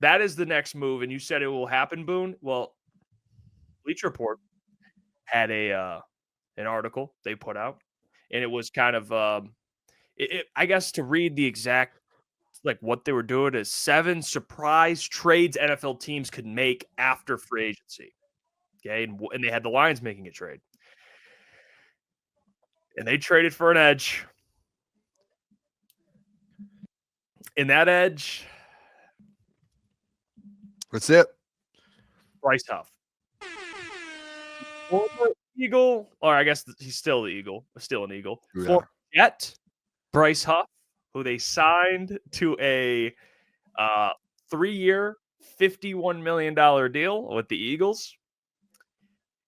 that is the next move. And you said it will happen, Boone. Well, Bleacher Report had an article they put out, and it was kind of I guess to read the exact like what they were doing is 7 surprise trades NFL teams could make after free agency. Okay, and they had the Lions making a trade, and they traded for an edge. And that edge, That's it. Bryce Huff. Former Eagle, or I guess he's still the Eagle, still an Eagle. Yeah. Former Jet, Bryce Huff, who they signed to a 3-year, $51 million deal with the Eagles.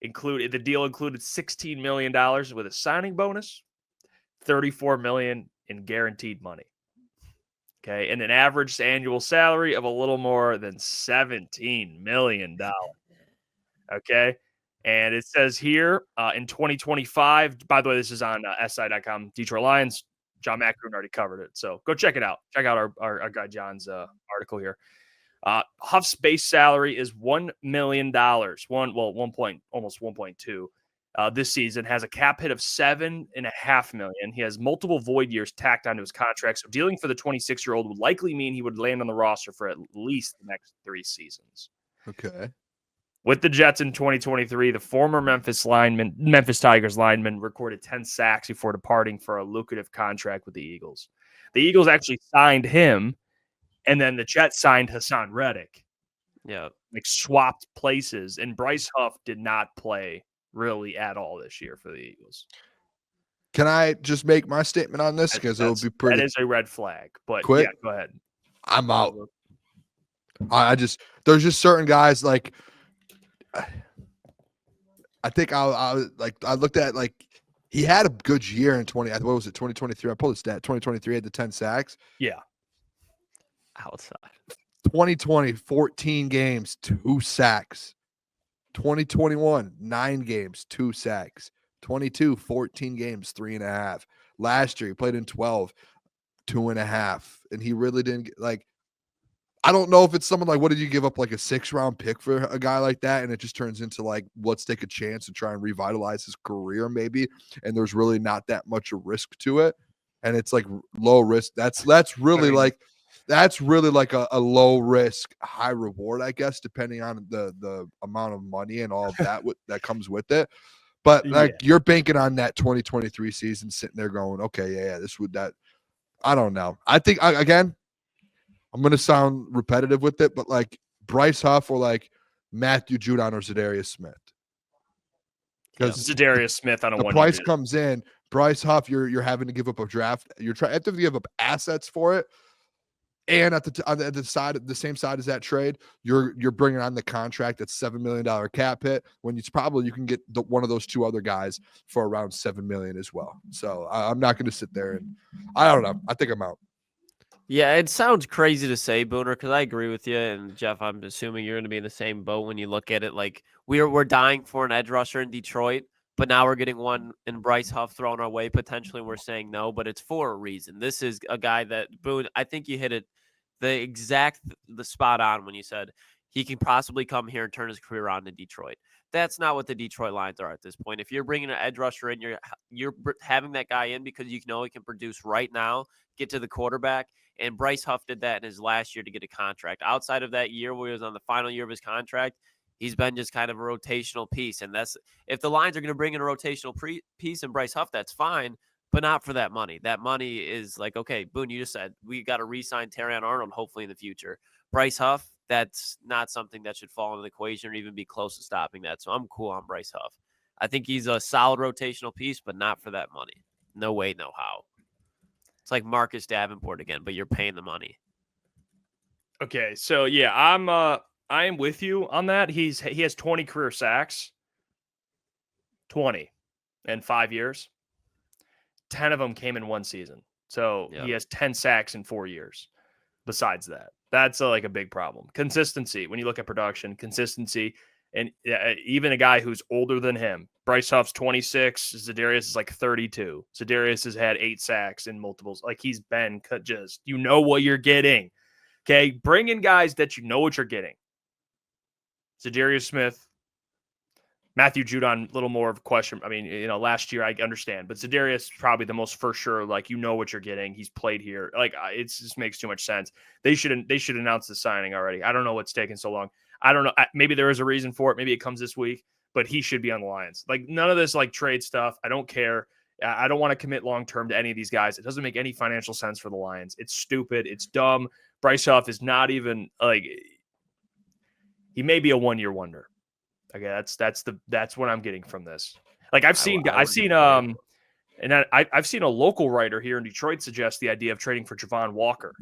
The deal included $16 million with a signing bonus, $34 million in guaranteed money. Okay, and an average annual salary of a little more than $17 million. Okay, and it says here in 2025, by the way, this is on SI.com, Detroit Lions. John Macaroon already covered it, so go check it out. Check out our guy John's article here. Huff's base salary is $1 million, almost 1.2. This season, has a cap hit of $7.5 million. He has multiple void years tacked onto his contract. So dealing for the 26-year-old would likely mean he would land on the roster for at least the next 3 seasons. Okay. With the Jets in 2023, the former Memphis Tigers lineman recorded 10 sacks before departing for a lucrative contract with the Eagles. The Eagles actually signed him, and then the Jets signed Hassan Reddick. Yeah. Like swapped places, and Bryce Huff did not play really at all this year for the Eagles. Can I just make my statement on this? Because it'll be pretty. That is a red flag, but quick. Yeah, go ahead. I'm out. There's just certain guys like I think I looked at like he had a good year in 2023. I pulled his stat. 2023 had the 10 sacks. Yeah. Outside. 2020, 14 games, 2 sacks. 2021, 9 games, 2 sacks. 22, 14 games, 3.5. Last year, he played in 12, 2.5. And he really didn't get, like, I don't know if it's someone like, what did you give up, like a 6-round pick for a guy like that? And it just turns into like, let's take a chance and try and revitalize his career maybe. And there's really not that much a risk to it. And it's like low risk. That's really like a low risk, high reward, I guess, depending on the amount of money and all of that that comes with it. But like you're banking on that 2023 season, sitting there going, okay, yeah, that. I don't know. I think again, I'm gonna sound repetitive with it, but like Bryce Huff or like Matthew Judon or Zadarius Smith. Because Zadarius Smith on a the one price comes in. Bryce Huff, you're having to give up a draft. You're have to give up assets for it. And at the same side as that trade, you're bringing on the contract that's $7 million cap hit when you can get one of those 2 other guys for around $7 million as well. So I'm not going to sit there and I don't know. I think I'm out. Yeah, it sounds crazy to say, Booner, because I agree with you. And Jeff, I'm assuming you're going to be in the same boat when you look at it. Like we're dying for an edge rusher in Detroit, but now we're getting one in Bryce Huff thrown our way. Potentially, we're saying no, but it's for a reason. This is a guy that Boone. I think you hit it the spot on when you said he can possibly come here and turn his career on in Detroit. That's not what the Detroit Lions are at this point. If you're bringing an edge rusher in, you're having that guy in because you know he can produce right now, get to the quarterback. And Bryce Huff did that in his last year to get a contract. Outside of that year where he was on the final year of his contract, he's been just kind of a rotational piece. And that's if the Lions are going to bring in a rotational piece in Bryce Huff, that's fine, but not for that money. That money is like, okay, Boone, you just said we got to re-sign Terrion Arnold hopefully in the future. Bryce Huff, that's not something that should fall into the equation or even be close to stopping that. So I'm cool on Bryce Huff. I think he's a solid rotational piece, but not for that money. No way, no how. It's like Marcus Davenport again, but you're paying the money. Okay, so yeah, I am with you on that. He has 20 career sacks. 20 in 5 years. 10 of them came in 1 season. So he has 10 sacks in 4 years. Besides that, that's like a big problem. Consistency. When you look at production, consistency, and even a guy who's older than him, Bryce Huff's 26, Zadarius is like 32. Zadarius has had 8 sacks in multiples. Like he's been just, you know what you're getting. Okay, bring in guys that you know what you're getting. Za'Darius Smith, Matthew Judon, a little more of a question. I mean, last year I understand, but Za'Darius is probably the most for sure. Like, you know what you're getting. He's played here. Like, it just makes too much sense. They should announce the signing already. I don't know what's taking so long. I don't know. Maybe there is a reason for it. Maybe it comes this week, but he should be on the Lions. Like, none of this like trade stuff. I don't care. I don't want to commit long term to any of these guys. It doesn't make any financial sense for the Lions. It's stupid. It's dumb. Bryce Huff is not even like, he may be a 1-year wonder. Okay, that's what I'm getting from this. Like, I've seen a local writer here in Detroit suggest the idea of trading for Travon Walker.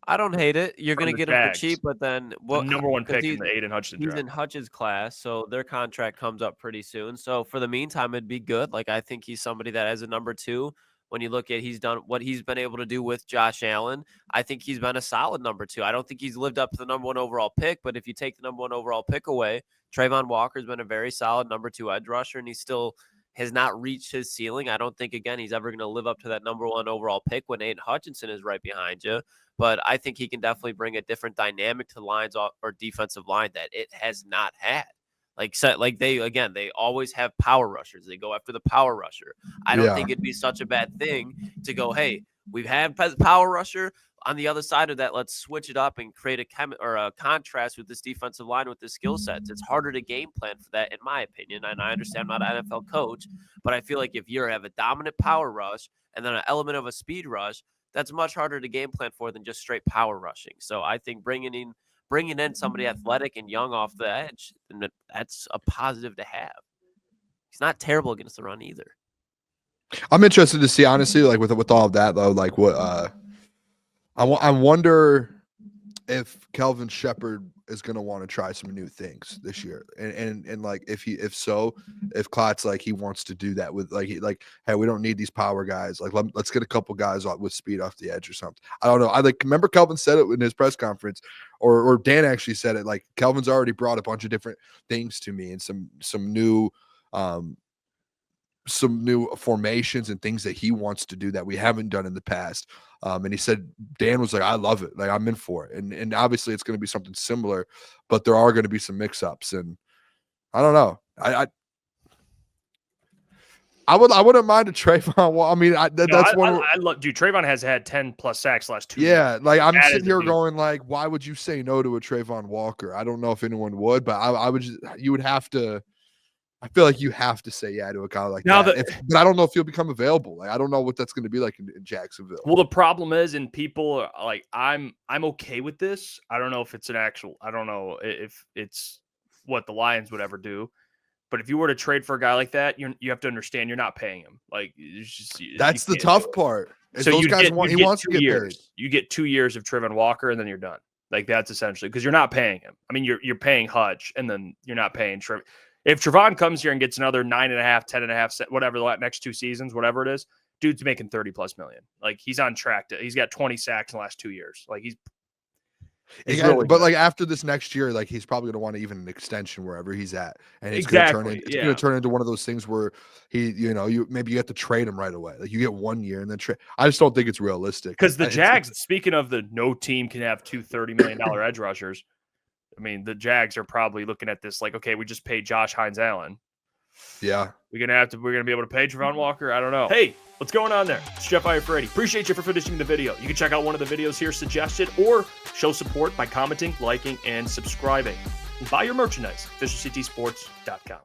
I don't hate it. You're going to get him for cheap, but then the number one pick in the Aidan Hutchinson draft. He's in Hutch's class, so their contract comes up pretty soon. So for the meantime, it'd be good. Like, I think he's somebody that as a number 2, when you look at he's done what he's been able to do with Josh Allen, I think he's been a solid number 2. I don't think he's lived up to the number 1 overall pick, but if you take the number 1 overall pick away, Travon Walker's been a very solid number 2 edge rusher, and he still has not reached his ceiling. I don't think, again, he's ever going to live up to that number 1 overall pick when Aidan Hutchinson is right behind you. But I think he can definitely bring a different dynamic to the Lions or defensive line that it has not had. Like they always have power rushers. They go after the power rusher. I don't think it'd be such a bad thing to go, hey, we've had power rusher. On the other side of that, let's switch it up and create a contrast with this defensive line with the skill sets. It's harder to game plan for that, in my opinion. And I understand I'm not an NFL coach, but I feel like if you have a dominant power rush and then an element of a speed rush, that's much harder to game plan for than just straight power rushing. So I think bringing in somebody athletic and young off the edge, that's a positive to have. He's not terrible against the run either. I'm interested to see, honestly, like with all of that though, like what I wonder if Kelvin Shepherd is going to want to try some new things this year, and like if Klotz, like, he wants to do that with like hey, we don't need these power guys, like let's get a couple guys with speed off the edge or something. I don't know. I remember Kelvin said it in his press conference, or Dan actually said it. Like, Kelvin's already brought a bunch of different things to me and some new formations and things that he wants to do that we haven't done in the past. And he said, Dan was like, I love it. Like, I'm in for it. And obviously it's going to be something similar, but there are going to be some mix-ups. And I don't know. I wouldn't mind a Travon. Well, I mean, that's one. I love, dude. Trayvon has had 10+ sacks last 2 years. Yeah, like, I'm sitting here going, like, why would you say no to a Travon Walker? I don't know if anyone would, but I would. You would have to. I feel like you have to say yeah to a guy like that. But I don't know if he'll become available. Like, I don't know what that's going to be like in Jacksonville. Well, the problem is, and people are like, I'm okay with this. I don't know if it's I don't know if it's what the Lions would ever do. But if you were to trade for a guy like that, you have to understand you're not paying him. Like, it's just, that's the tough part. So he wants to get paid. You get 2 years of Travon Walker, and then you're done. Like, that's essentially, because you're not paying him. I mean, you're paying Hutch, and then you're not paying Travon. If Travon comes here and gets another 9.5, 10.5, whatever the next 2 seasons, whatever it is, dude's making $30+ million. Like, he's on track he's got 20 sacks in the last 2 years. Like, he's really but good. Like, after this next year, like, he's probably going to want even an extension wherever he's at, and it's going to turn into one of those things where maybe you have to trade him right away. Like, you get 1 year and then trade. I just don't think it's realistic. Because the Jags, speaking of no team can have 2 $30 million edge rushers. I mean, the Jags are probably looking at this like, okay, we just paid Josh Hines-Allen. Yeah. We're going to be able to pay Travon Walker? I don't know. Hey, what's going on there? It's Jeff Iafrate. Appreciate you for finishing the video. You can check out one of the videos here suggested or show support by commenting, liking, and subscribing. And buy your merchandise, FisherCTSports.com.